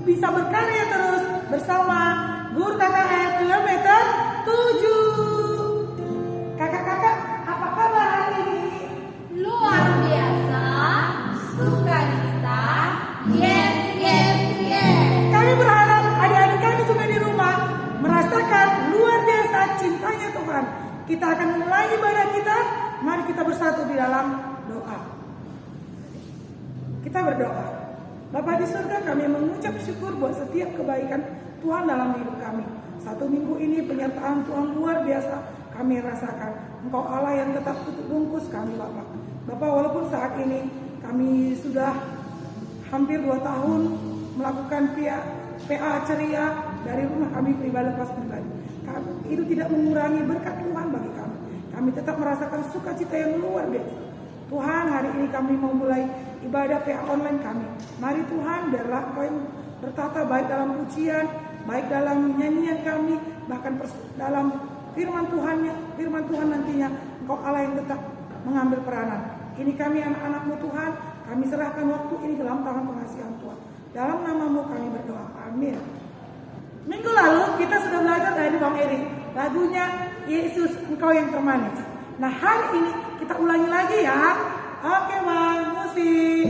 bisa berkarya terus bersama Guru KKR kilometer 7. Kakak-kakak, apa kabar hari ini? Luar biasa, sukacita, yes, yes, yes. Kami berharap adik-adik kami juga di rumah merasakan luar biasa cintanya Tuhan. Kita akan mulai ibadah kita. Mari kita bersatu di dalam doa. Kita berdoa. Bapa di surga, kami mengucap syukur buat setiap kebaikan Tuhan dalam hidup kami. Satu minggu ini penyertaan Tuhan luar biasa kami rasakan. Engkau Allah yang tetap tutup bungkus kami Bapak. Bapak, walaupun saat ini kami sudah hampir 2 tahun melakukan PA ceria dari rumah kami pribadi lepas pribadi, itu tidak mengurangi berkat Tuhan bagi kami. Kami tetap merasakan sukacita yang luar biasa. Tuhan, hari ini kami mau mulai ibadah PA online kami. Mari Tuhan, biarlah Engkau yang bertata baik dalam pujian, baik dalam nyanyian kami, bahkan dalam firman Tuhan nantinya Engkau Allah yang tetap mengambil peranan. Ini kami anak-anak-Mu Tuhan, kami serahkan waktu ini dalam tangan pengasihan Tuhan. Dalam nama-Mu kami berdoa, amin. Minggu lalu kita sudah belajar dari Bang Eri, lagunya Yesus Engkau yang termanis. Nah, hari ini kita ulangi lagi ya. Oke Bang, musik.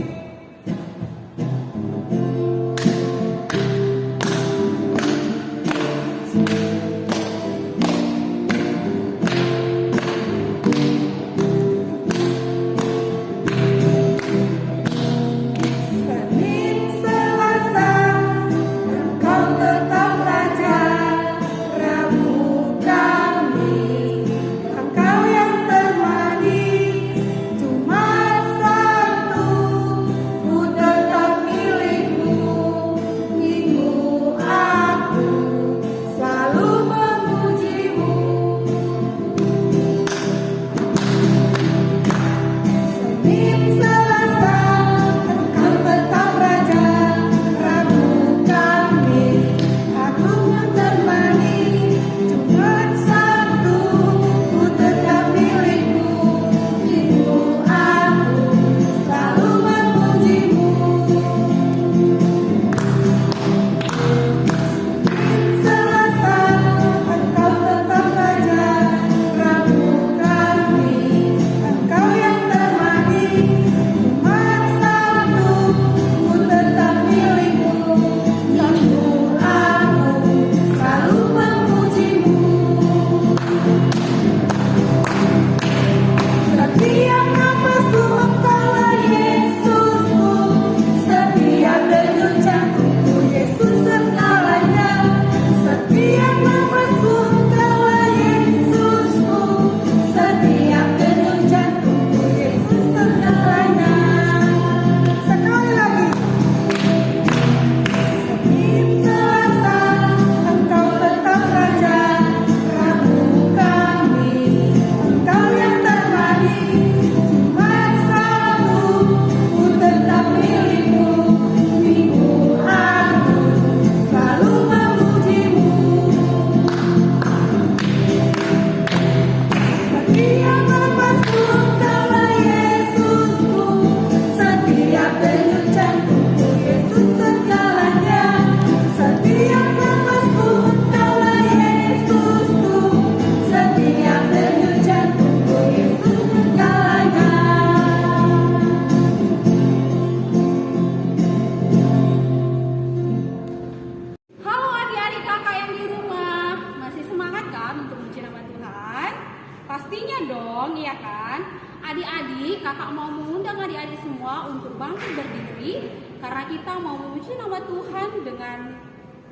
Pastinya dong, ya kan? Adik-adik, kakak mau mengundang adik-adik semua untuk bangkit berdiri karena kita mau memuji nama Tuhan dengan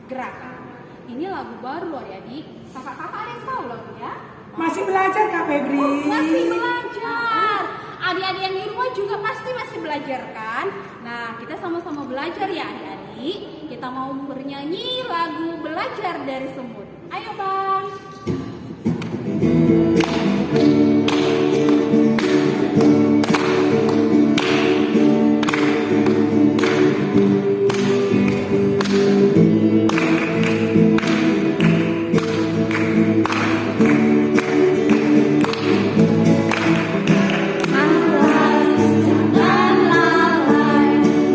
gerakan. Ini lagu baru loh adik-adik. Kakak-kakak ada yang tahu lagunya? Masih belajar Kak Febri? Masih belajar. Adik-adik yang di rumah juga pasti masih belajar kan? Nah, kita sama-sama belajar ya adik-adik. Kita mau bernyanyi lagu Belajar dari Semut. Ayo Bang.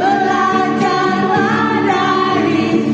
Belajarlah dari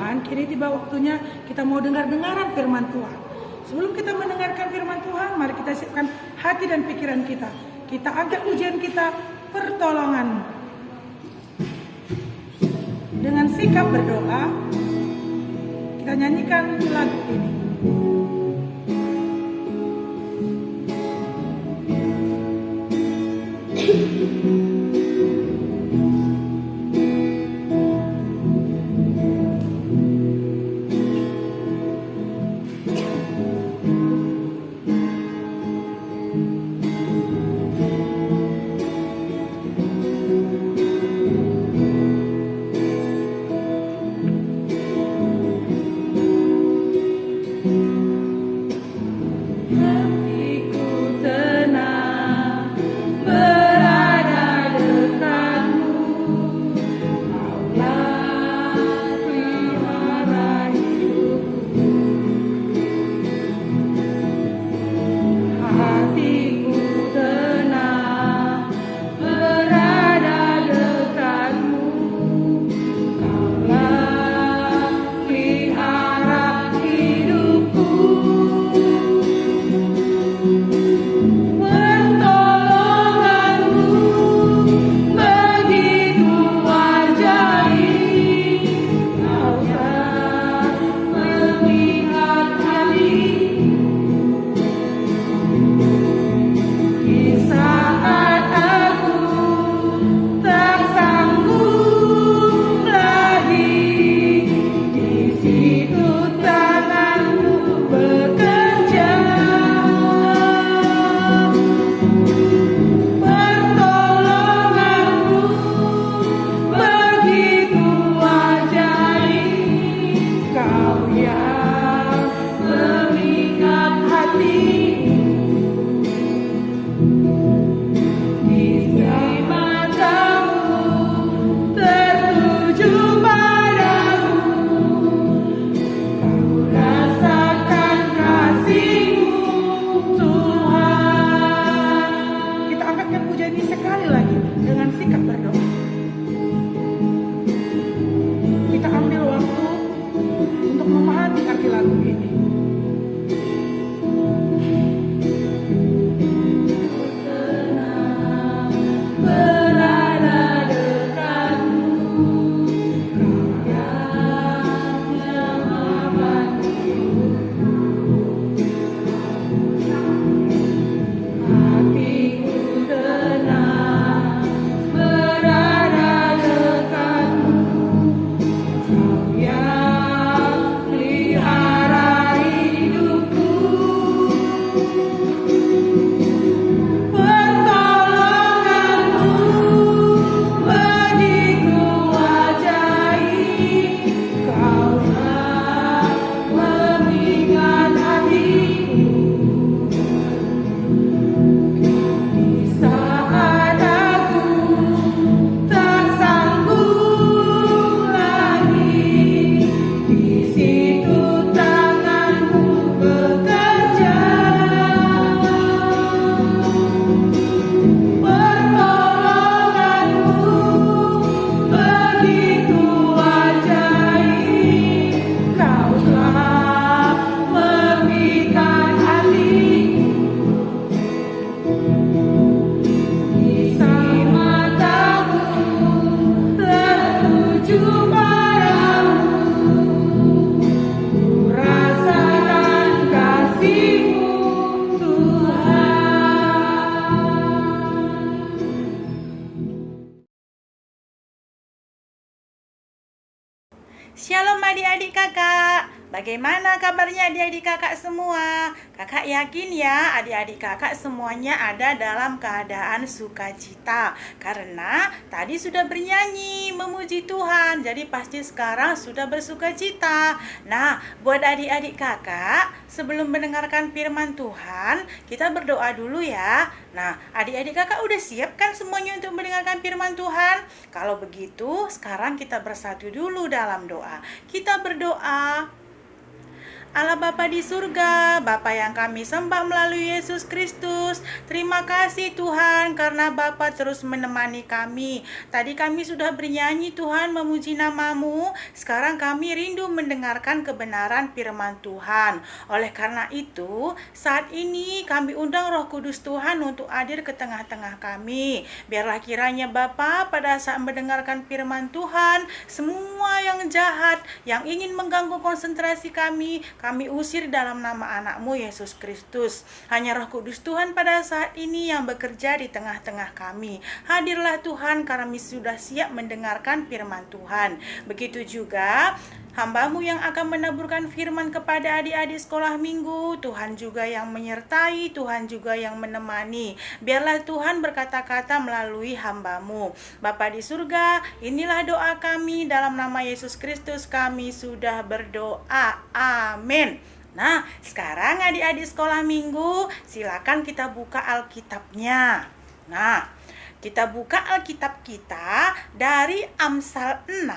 Tuhan, kini tiba waktunya kita mau dengar-dengaran firman Tuhan. Sebelum kita mendengarkan firman Tuhan, mari kita siapkan hati dan pikiran kita. Kita angkat pujian kita, pertolonganmu. Dengan sikap berdoa, kita nyanyikan lagu ini. Shalom adik-adik kakak. Bagaimana kabarnya adik-adik kakak semua? Kakak yakin ya adik-adik kakak semuanya ada dalam keadaan sukacita. Karena tadi sudah bernyanyi memuji Tuhan. Jadi pasti sekarang sudah bersukacita. Nah, buat adik-adik kakak, sebelum mendengarkan firman Tuhan, kita berdoa dulu ya. Nah, adik-adik kakak udah siap kan semuanya untuk mendengarkan firman Tuhan? Kalau begitu, sekarang kita bersatu dulu dalam doa. Kita berdoa. Allah Bapa di surga, Bapa yang kami sembah melalui Yesus Kristus. Terima kasih Tuhan karena Bapa terus menemani kami. Tadi kami sudah bernyanyi Tuhan memuji nama-Mu. Sekarang kami rindu mendengarkan kebenaran firman Tuhan. Oleh karena itu, saat ini kami undang Roh Kudus Tuhan untuk hadir ke tengah-tengah kami. Biarlah kiranya Bapa pada saat mendengarkan firman Tuhan, semua yang jahat, yang ingin mengganggu konsentrasi kami usir dalam nama anak-Mu Yesus Kristus. Hanya Roh Kudus Tuhan pada saat ini yang bekerja di tengah-tengah kami. Hadirlah Tuhan karena kami sudah siap mendengarkan firman Tuhan. Begitu juga hamba-Mu yang akan menaburkan firman kepada adik-adik sekolah minggu. Tuhan juga yang menyertai, Tuhan juga yang menemani. Biarlah Tuhan berkata-kata melalui hamba-Mu. Bapa di surga, inilah doa kami. Dalam nama Yesus Kristus kami sudah berdoa. Amin. Nah, sekarang adik-adik sekolah minggu, silakan kita buka Alkitabnya. Nah, kita buka Alkitab kita dari Amsal 6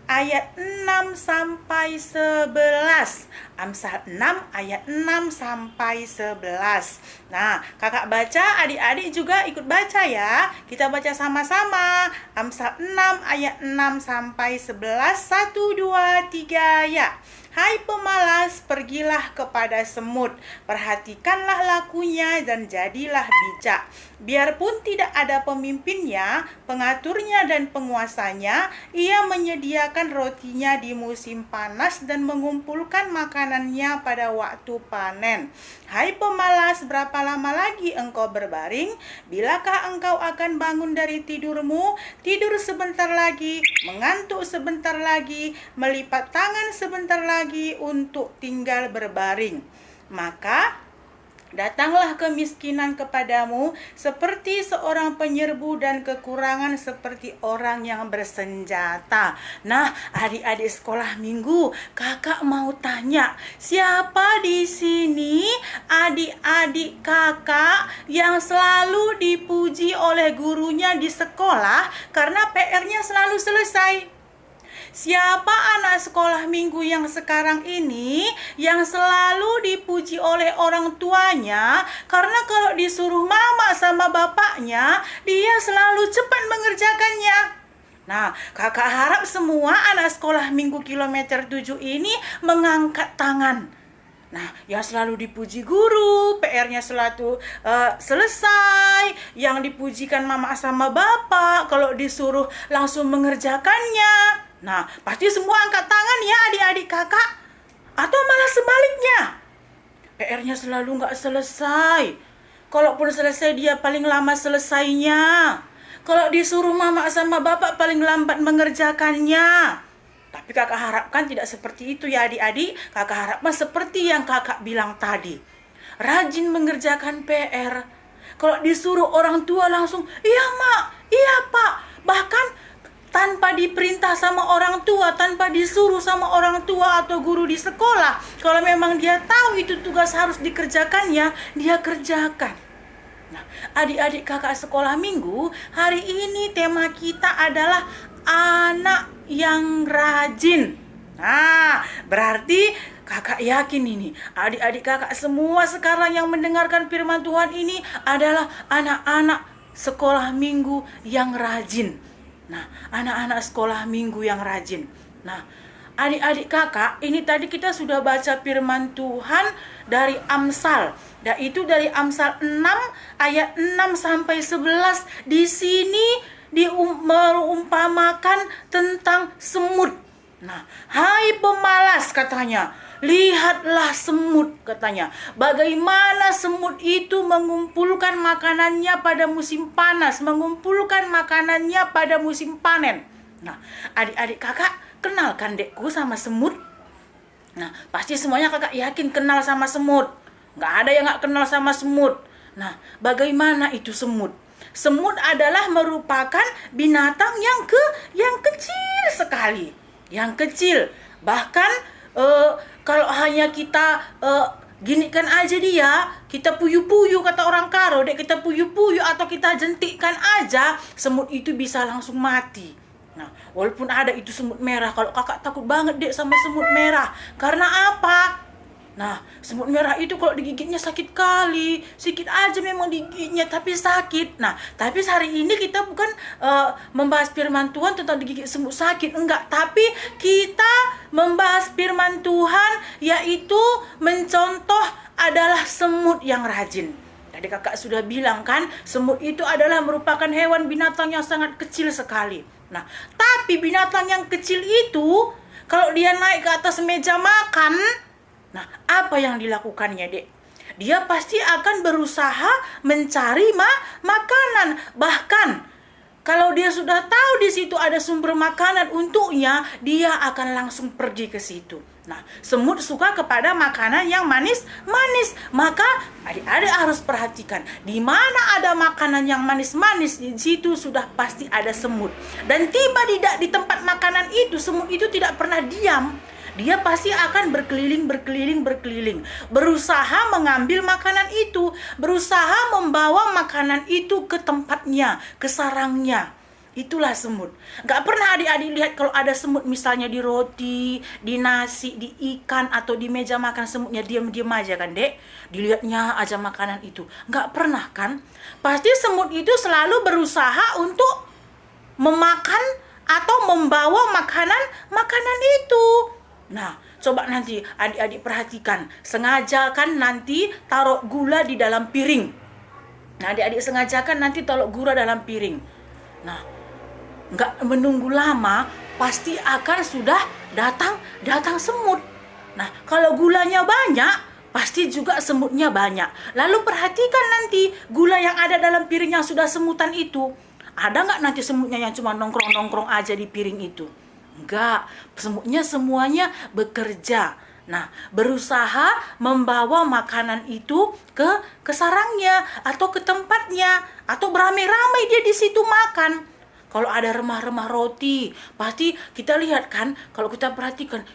ayat 6 sampai 11. Amsal 6 ayat 6 sampai 11. Nah, kakak baca, adik-adik juga ikut baca ya. Kita baca sama-sama. Amsal 6 ayat 6 sampai 11. 1, 2, 3 ya. Hai pemalas, pergilah kepada semut, perhatikanlah lakunya dan jadilah bijak. Biarpun tidak ada pemimpinnya, pengaturnya dan penguasanya, ia menyediakan rotinya di musim panas dan mengumpulkan makanannya pada waktu panen. Hai pemalas, berapa lama lagi engkau berbaring? Bilakah engkau akan bangun dari tidurmu? Tidur sebentar lagi, mengantuk sebentar lagi, melipat tangan sebentar lagi untuk tinggal berbaring. Maka datanglah kemiskinan kepadamu seperti seorang penyerbu dan kekurangan seperti orang yang bersenjata. Nah, adik-adik sekolah minggu, kakak mau tanya, siapa di sini adik-adik kakak yang selalu dipuji oleh gurunya di sekolah karena PR-nya selalu selesai? Siapa anak sekolah minggu yang sekarang ini yang selalu dipuji oleh orang tuanya karena kalau disuruh mama sama bapaknya, dia selalu cepat mengerjakannya? Nah, kakak harap semua anak sekolah minggu kilometer 7 ini mengangkat tangan. Nah, yang selalu dipuji guru, PR-nya selalu selesai, yang dipujikan mama sama bapak, kalau disuruh langsung mengerjakannya. Nah, pasti semua angkat tangan ya adik-adik kakak. Atau malah sebaliknya, PR-nya selalu nggak selesai. Kalaupun selesai, dia paling lama selesainya. Kalau disuruh mama sama bapak, paling lambat mengerjakannya. Tapi kakak harapkan tidak seperti itu ya adik-adik. Kakak harapkan seperti yang kakak bilang tadi. Rajin mengerjakan PR. Kalau disuruh orang tua langsung, iya mak, iya pak. Bahkan tanpa diperintah sama orang tua, tanpa disuruh sama orang tua atau guru di sekolah. Kalau memang dia tahu itu tugas harus dikerjakannya, dia kerjakan. Nah, adik-adik kakak sekolah minggu, hari ini tema kita adalah anak yang rajin. Nah, berarti kakak yakin ini, adik-adik kakak semua sekarang yang mendengarkan firman Tuhan ini adalah anak-anak sekolah minggu yang rajin. Nah, anak-anak sekolah minggu yang rajin. Nah, adik-adik kakak, ini tadi kita sudah baca firman Tuhan dari Amsal. Dan itu dari Amsal 6 ayat 6 sampai 11. Di sini merumpamakan tentang semut. Nah, hai pemalas katanya, lihatlah semut katanya. Bagaimana semut itu mengumpulkan makanannya pada musim panas, mengumpulkan makanannya pada musim panen. Nah, adik-adik kakak kenalkan dekku sama semut. Nah, pasti semuanya kakak yakin kenal sama semut. Nggak ada yang nggak kenal sama semut. Nah, bagaimana itu semut? Semut adalah merupakan binatang yang kecil sekali. Yang kecil. Bahkan kalau hanya kita ginikan aja dia, kita puyu-puyu kata orang Karo, dek kita puyu-puyu atau kita jentikkan aja, semut itu bisa langsung mati. Nah, Walaupun ada itu semut merah, kalau kakak takut banget dek sama semut merah. Karena apa? Nah, semut merah itu kalau digigitnya sakit kali. Sedikit aja memang digigitnya tapi sakit. Nah, tapi hari ini kita bukan membahas firman Tuhan tentang digigit semut sakit. Enggak, tapi kita membahas firman Tuhan, yaitu mencontoh adalah semut yang rajin. Tadi kakak sudah bilang kan, semut itu adalah merupakan hewan binatang yang sangat kecil sekali. Nah, tapi binatang yang kecil itu kalau dia naik ke atas meja makan, nah, apa yang dilakukannya, Dek? Dia pasti akan berusaha mencari makanan. Bahkan kalau dia sudah tahu di situ ada sumber makanan untuknya, dia akan langsung pergi ke situ. Nah, semut suka kepada makanan yang manis-manis. Maka adik-adik harus perhatikan, di mana ada makanan yang manis-manis, di situ sudah pasti ada semut. Dan tiba di tempat makanan itu, semut itu tidak pernah diam. Dia pasti akan berkeliling, berusaha mengambil makanan itu, berusaha membawa makanan itu ke tempatnya, ke sarangnya. Itulah semut. Gak pernah adik-adik lihat kalau ada semut misalnya di roti, di nasi, di ikan, atau di meja makan, semutnya diam-diam aja kan, Dek? Dilihatnya aja makanan itu. Gak pernah kan? Pasti semut itu selalu berusaha untuk memakan atau membawa makanan itu. Nah, coba nanti adik-adik perhatikan. Sengaja kan nanti taruh gula di dalam piring. Nah, adik-adik sengajakan nanti taruh gula dalam piring. Nah, nggak menunggu lama, pasti akan sudah datang semut. Nah, kalau gulanya banyak, pasti juga semutnya banyak. Lalu perhatikan nanti gula yang ada dalam piring yang sudah semutan itu. Ada nggak nanti semutnya yang cuma nongkrong-nongkrong aja di piring itu? Enggak, semutnya semuanya bekerja. Nah, berusaha membawa makanan itu ke sarangnya atau ke tempatnya, atau beramai-ramai dia di situ makan. Kalau ada remah-remah roti, pasti kita lihat kan, kalau kita perhatikan,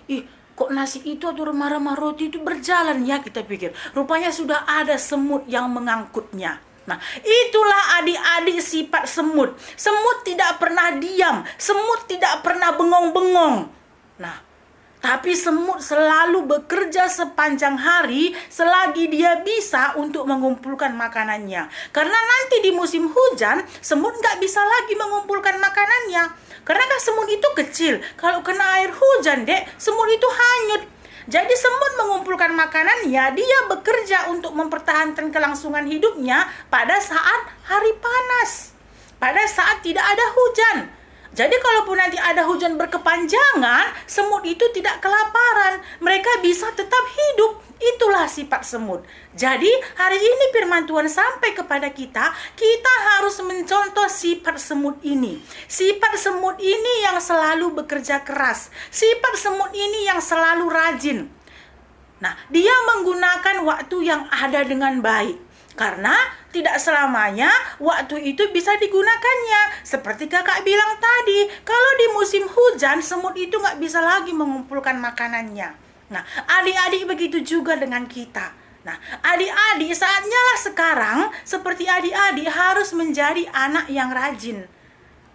kok nasi itu atau remah-remah roti itu berjalan ya, kita pikir. Rupanya sudah ada semut yang mengangkutnya. Nah, itulah adik-adik sifat semut. Semut tidak pernah diam. Semut tidak pernah bengong-bengong. Nah, tapi semut selalu bekerja sepanjang hari selagi dia bisa untuk mengumpulkan makanannya. Karena nanti di musim hujan, semut nggak bisa lagi mengumpulkan makanannya. Karena kan semut itu kecil. Kalau kena air hujan, Dek, semut itu hanyut. Jadi semut mengumpulkan makanannya, dia bekerja untuk mempertahankan kelangsungan hidupnya pada saat hari panas, pada saat tidak ada hujan. Jadi kalaupun nanti ada hujan berkepanjangan, semut itu tidak kelaparan, mereka bisa tetap hidup. Itulah sifat semut. Jadi hari ini firman Tuhan sampai kepada kita, kita harus mencontoh sifat semut ini. Sifat semut ini yang selalu bekerja keras. Sifat semut ini yang selalu rajin. Nah, dia menggunakan waktu yang ada dengan baik. Karena tidak selamanya waktu itu bisa digunakannya. Seperti kakak bilang tadi, kalau di musim hujan, semut itu nggak bisa lagi mengumpulkan makanannya. Nah, adik-adik begitu juga dengan kita. Nah, adik-adik saatnya lah sekarang, seperti adik-adik harus menjadi anak yang rajin.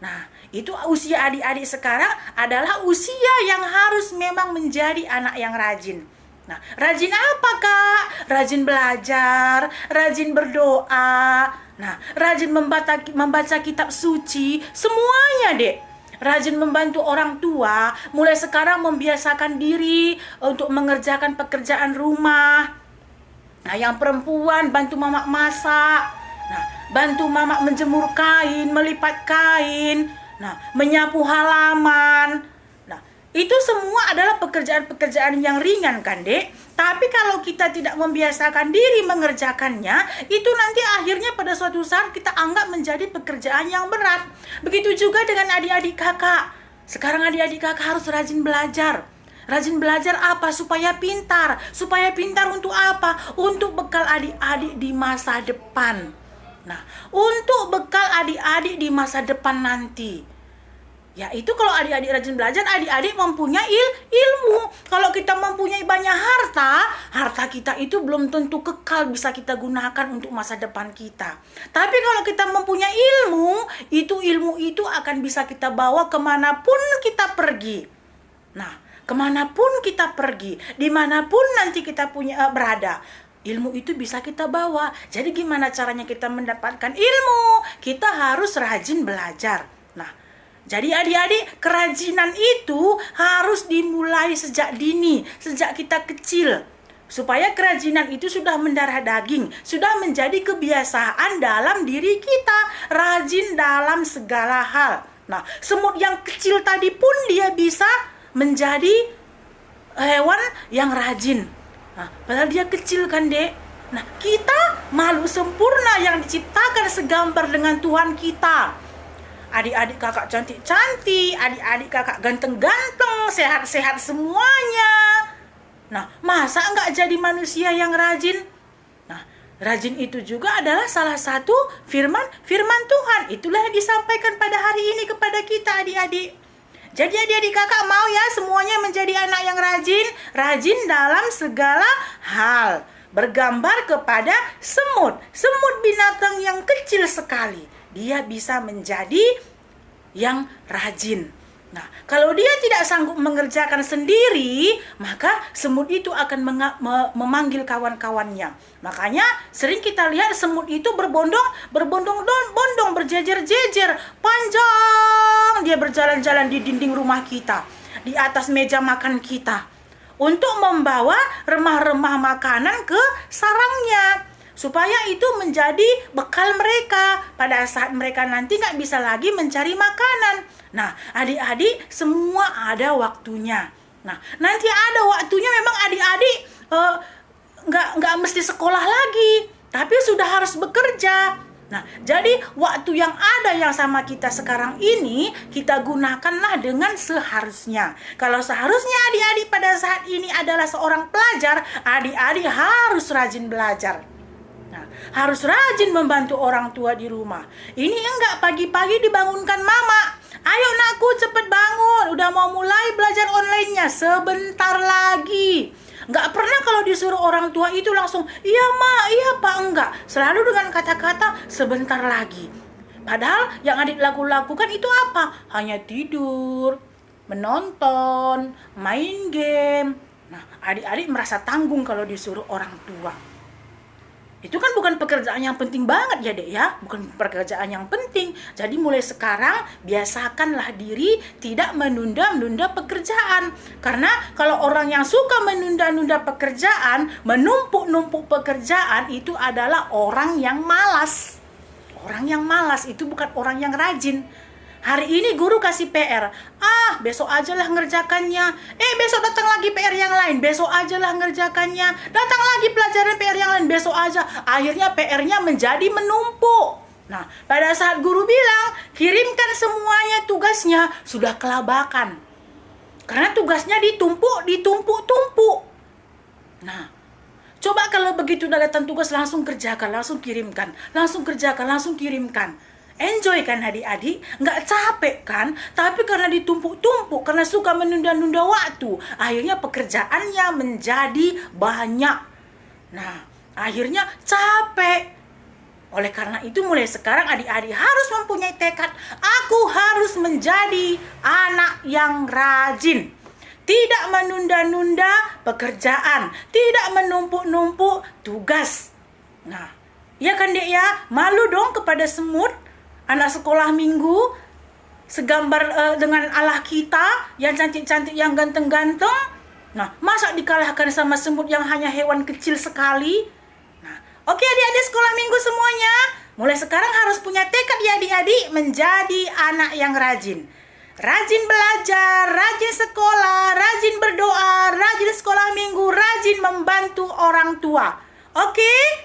Nah, itu usia adik-adik sekarang adalah usia yang harus memang menjadi anak yang rajin. Nah, rajin apa, Kak? Rajin belajar, rajin berdoa, nah, rajin membaca kitab suci, semuanya, Dek. Rajin membantu orang tua, mulai sekarang membiasakan diri untuk mengerjakan pekerjaan rumah. Nah, yang perempuan bantu mamak masak, nah, bantu mamak menjemur kain, melipat kain, nah, menyapu halaman. Itu semua adalah pekerjaan-pekerjaan yang ringan kan, Dek? Tapi kalau kita tidak membiasakan diri mengerjakannya, itu nanti akhirnya pada suatu saat kita anggap menjadi pekerjaan yang berat. Begitu juga dengan adik-adik kakak. Sekarang adik-adik kakak harus rajin belajar. Rajin belajar apa? Supaya pintar. Supaya pintar untuk apa? Untuk bekal adik-adik di masa depan. Nah, untuk bekal adik-adik di masa depan nanti. Yaitu kalau adik-adik rajin belajar, adik-adik mempunyai ilmu. Kalau kita mempunyai banyak harta, harta kita itu belum tentu kekal bisa kita gunakan untuk masa depan kita. Tapi kalau kita mempunyai ilmu itu akan bisa kita bawa kemanapun kita pergi. Nah, kemanapun kita pergi, dimanapun nanti kita berada, ilmu itu bisa kita bawa. Jadi gimana caranya kita mendapatkan ilmu? Kita harus rajin belajar. Nah, jadi adik-adik, kerajinan itu harus dimulai sejak dini, sejak kita kecil. Supaya kerajinan itu sudah mendarah daging, sudah menjadi kebiasaan dalam diri kita, rajin dalam segala hal. Nah, semut yang kecil tadi pun dia bisa menjadi hewan yang rajin. Nah, padahal dia kecil kan, Dek. Nah, kita makhluk sempurna yang diciptakan segambar dengan Tuhan kita. Adik-adik kakak cantik-cantik, adik-adik kakak ganteng-ganteng, sehat-sehat semuanya. Nah, masa enggak jadi manusia yang rajin? Nah, rajin itu juga adalah salah satu firman Tuhan. Itulah yang disampaikan pada hari ini kepada kita, adik-adik. Jadi adik-adik kakak mau ya semuanya menjadi anak yang rajin dalam segala hal. Bergambar kepada semut binatang yang kecil sekali. Dia bisa menjadi yang rajin. Nah, kalau dia tidak sanggup mengerjakan sendiri, maka semut itu akan memanggil kawan-kawannya. Makanya sering kita lihat semut itu berbondong-bondong, berjejer-jejer, panjang. Dia berjalan-jalan di dinding rumah kita, di atas meja makan kita, untuk membawa remah-remah makanan ke sarangnya. Supaya itu menjadi bekal mereka pada saat mereka nanti nggak bisa lagi mencari makanan. Nah, adik-adik semua ada waktunya. Nah, nanti ada waktunya memang adik-adik nggak mesti sekolah lagi, tapi sudah harus bekerja. Nah, jadi waktu yang ada yang sama kita sekarang ini, kita gunakanlah dengan seharusnya. Kalau seharusnya adik-adik pada saat ini adalah seorang pelajar, adik-adik harus rajin belajar. Nah, harus rajin membantu orang tua di rumah. Ini enggak pagi-pagi dibangunkan mama. Ayo nakku cepet bangun, udah mau mulai belajar online-nya sebentar lagi. Enggak pernah kalau disuruh orang tua itu langsung, iya ma, iya pak, enggak. Selalu dengan kata-kata sebentar lagi. Padahal yang adik lakukan itu apa? Hanya tidur, menonton, main game. Nah, adik-adik merasa tanggung kalau disuruh orang tua. Itu kan bukan pekerjaan yang penting banget ya dek ya, bukan pekerjaan yang penting. Jadi mulai sekarang biasakanlah diri tidak menunda-nunda pekerjaan. Karena kalau orang yang suka menunda-nunda pekerjaan, menumpuk-numpuk pekerjaan, itu adalah orang yang malas. Orang yang malas itu bukan orang yang rajin. Hari ini guru kasih PR, besok aja lah ngerjakannya. Besok datang lagi PR yang lain, besok aja lah ngerjakannya. Datang lagi pelajaran PR yang lain, besok aja. Akhirnya PR-nya menjadi menumpuk. Nah, pada saat guru bilang, kirimkan semuanya tugasnya, sudah kelabakan. Karena tugasnya ditumpuk. Nah, coba kalau begitu datang tugas langsung kerjakan, langsung kirimkan. Langsung kerjakan, langsung kirimkan. Enjoy kan adik-adik? Nggak capek kan? Tapi karena ditumpuk-tumpuk, karena suka menunda-nunda waktu, akhirnya pekerjaannya menjadi banyak. Nah, akhirnya capek. Oleh karena itu mulai sekarang adik-adik harus mempunyai tekad, aku harus menjadi anak yang rajin. Tidak menunda-nunda pekerjaan, tidak menumpuk-numpuk tugas. Nah, iya kan dek ya? Malu dong kepada semut. Anak sekolah minggu segambar dengan Allah kita yang cantik-cantik, yang ganteng-ganteng. Nah, masa dikalahkan sama semut yang hanya hewan kecil sekali? Nah, oke adik-adik sekolah minggu semuanya, mulai sekarang harus punya tekad ya adik-adik menjadi anak yang rajin. Rajin belajar, rajin sekolah, rajin berdoa, rajin sekolah minggu, rajin membantu orang tua. Oke?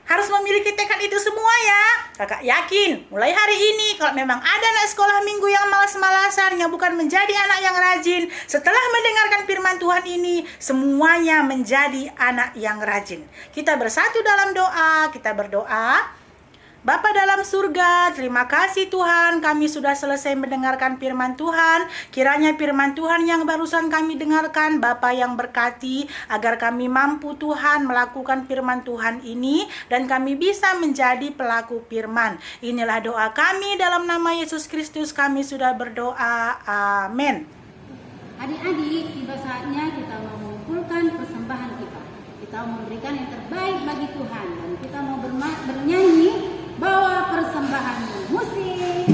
Harus memiliki tekad itu semua ya. Kakak yakin mulai hari ini kalau memang ada anak sekolah minggu yang malas-malasan, yang bukan menjadi anak yang rajin, setelah mendengarkan firman Tuhan ini, semuanya menjadi anak yang rajin. Kita bersatu dalam doa, kita berdoa. Bapa dalam surga, terima kasih Tuhan, kami sudah selesai mendengarkan firman Tuhan. Kiranya firman Tuhan yang barusan kami dengarkan, Bapa yang berkati, agar kami mampu Tuhan melakukan firman Tuhan ini, dan kami bisa menjadi pelaku firman. Inilah doa kami dalam nama Yesus Kristus, kami sudah berdoa. Amin. Adik-adik, tiba saatnya kita mau mengumpulkan persembahan kita. Kita mau memberikan yang terbaik bagi Tuhan, dan kita mau bernyanyi bawa persembahanmu. Musik.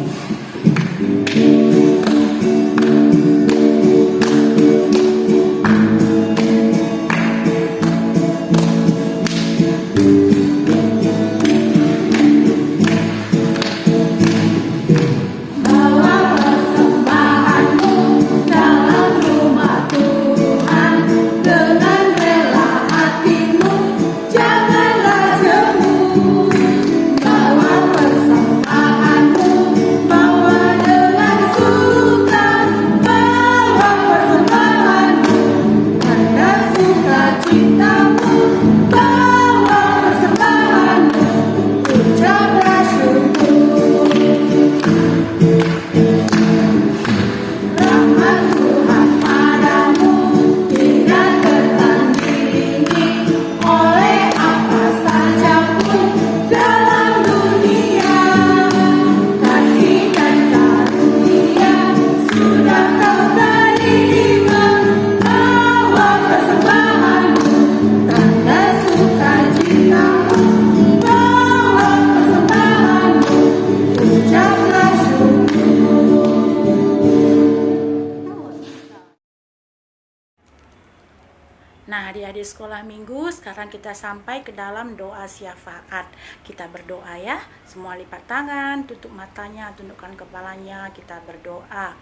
Nah, adik-adik sekolah minggu, sekarang kita sampai ke dalam doa syafaat. Kita berdoa ya, semua lipat tangan, tutup matanya, tundukkan kepalanya, kita berdoa.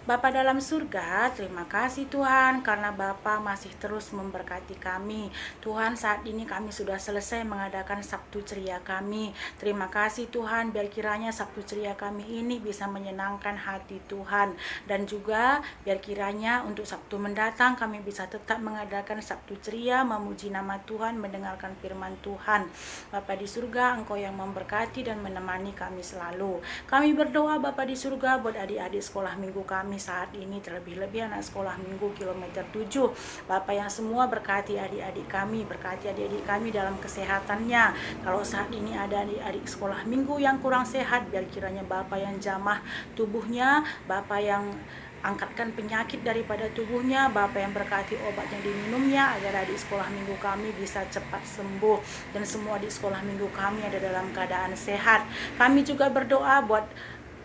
Bapa dalam surga, terima kasih Tuhan karena Bapa masih terus memberkati kami. Tuhan, saat ini kami sudah selesai mengadakan Sabtu Ceria kami. Terima kasih Tuhan, biar kiranya Sabtu Ceria kami ini bisa menyenangkan hati Tuhan. Dan juga biar kiranya untuk Sabtu mendatang kami bisa tetap mengadakan Sabtu Ceria, memuji nama Tuhan, mendengarkan firman Tuhan. Bapa di surga, Engkau yang memberkati dan menemani kami selalu. Kami berdoa Bapa di surga buat adik-adik sekolah minggu kami saat ini, terlebih-lebih anak sekolah minggu kilometer 7. Bapak yang semua berkati adik-adik kami, berkati adik-adik kami dalam kesehatannya. Kalau saat ini ada adik-adik sekolah minggu yang kurang sehat, biar kiranya Bapak yang jamah tubuhnya, Bapak yang angkatkan penyakit daripada tubuhnya, Bapak yang berkati obat yang diminumnya, agar adik sekolah minggu kami bisa cepat sembuh, dan semua di sekolah minggu kami ada dalam keadaan sehat. Kami juga berdoa buat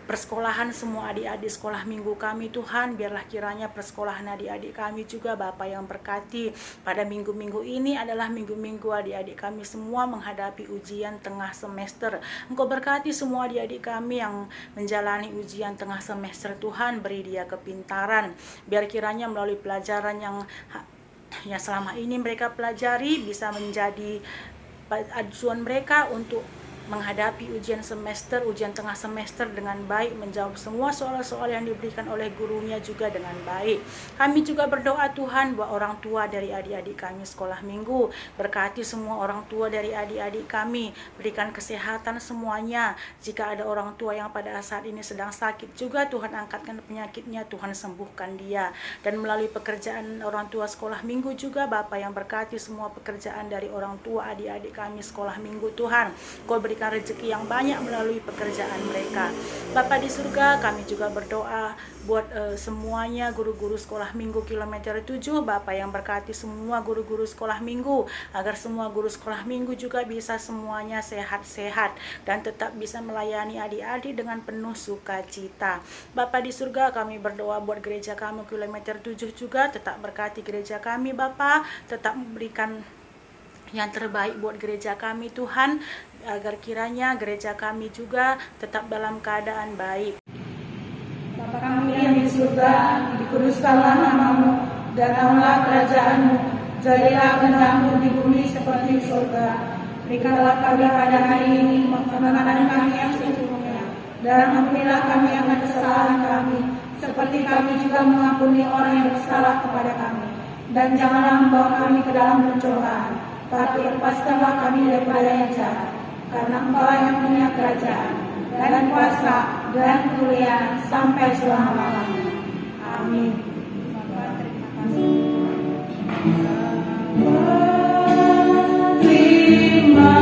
persekolahan semua adik-adik sekolah minggu kami Tuhan, biarlah kiranya persekolahan adik-adik kami juga Bapa yang berkati. Pada minggu-minggu ini adalah minggu-minggu adik-adik kami semua menghadapi ujian tengah semester. Engkau berkati semua adik-adik kami yang menjalani ujian tengah semester Tuhan, beri dia kepintaran, biar kiranya melalui pelajaran yang selama ini mereka pelajari bisa menjadi acuan mereka untuk menghadapi ujian semester, ujian tengah semester dengan baik, menjawab semua soal-soal yang diberikan oleh gurunya juga dengan baik. Kami juga berdoa Tuhan buat orang tua dari adik-adik kami sekolah minggu, berkati semua orang tua dari adik-adik kami, berikan kesehatan semuanya. Jika ada orang tua yang pada saat ini sedang sakit juga, Tuhan angkatkan penyakitnya, Tuhan sembuhkan dia. Dan melalui pekerjaan orang tua sekolah minggu juga, Bapa yang berkati semua pekerjaan dari orang tua adik-adik kami sekolah minggu Tuhan. Kau berikan rezeki yang banyak melalui pekerjaan mereka. Bapa di surga, kami juga berdoa buat semuanya guru-guru sekolah minggu kilometer 7, Bapa yang berkati semua guru-guru sekolah minggu, agar semua guru sekolah minggu juga bisa semuanya sehat-sehat dan tetap bisa melayani adik-adik dengan penuh sukacita. Bapa di surga, kami berdoa buat gereja kami kilometer 7 juga, tetap berkati gereja kami Bapa, tetap memberikan yang terbaik buat gereja kami Tuhan, agar kiranya gereja kami juga tetap dalam keadaan baik. Bapa kami yang di surga, dikuduskanlah namamu, datanglah kerajaanmu, jadilah kehendakmu di bumi seperti di surga. Berikanlah kami pada hari ini makanan kami yang secukupnya, dan ampunilah kami akan kesalahan kami, seperti kami juga mengampuni orang yang bersalah kepada kami. Dan janganlah membawa kami ke dalam pencobaan, tapi lepaskanlah kami daripada yang jahat. karena Engkau yang punya kerajaan dan kuasa dan kemuliaan sampai selama-lamanya. Amin. Bapak, terima kasih. Terima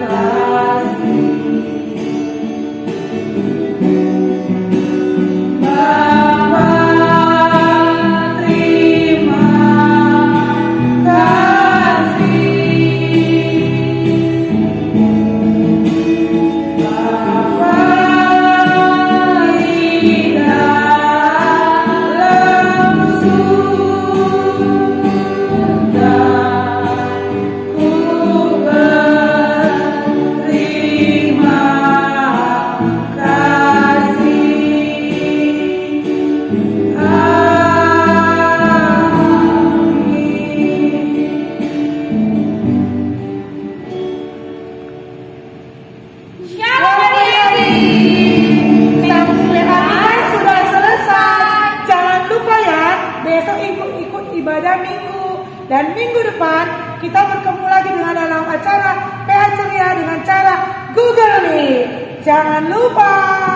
kasih Bapa, terima kasih Bapa di dalam surga. Ku berterima kasih. Shalom adik-adik. Sampai sudah selesai. Jangan lupa ya, besok ikut ibadah minggu. Dan minggu depan kita bertemu lagi dengan dalam acara PH Ceria dengan cara Google Meet. Jangan lupa.